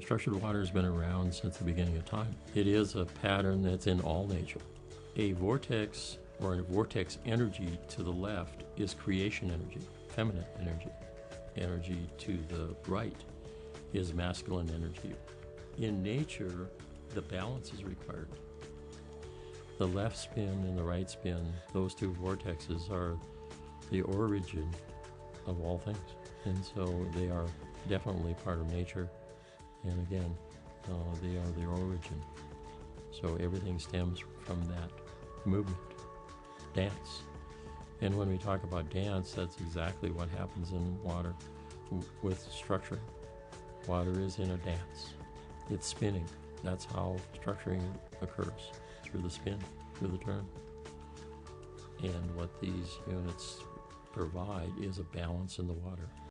Structured water has been around since the beginning of time. It is a pattern that's in all nature. A vortex or a vortex energy to the left is creation energy, feminine energy. Energy to the right is masculine energy. In nature, the balance is required. The left spin and the right spin, those two vortexes are the origin of all things. And so they are definitely part of nature. And again, they are the origin. So everything stems from that movement, dance. And when we talk about dance, that's exactly what happens in water with structure. Water is in a dance. It's spinning. That's how structuring occurs, through the spin, through the turn. And what these units provide is a balance in the water.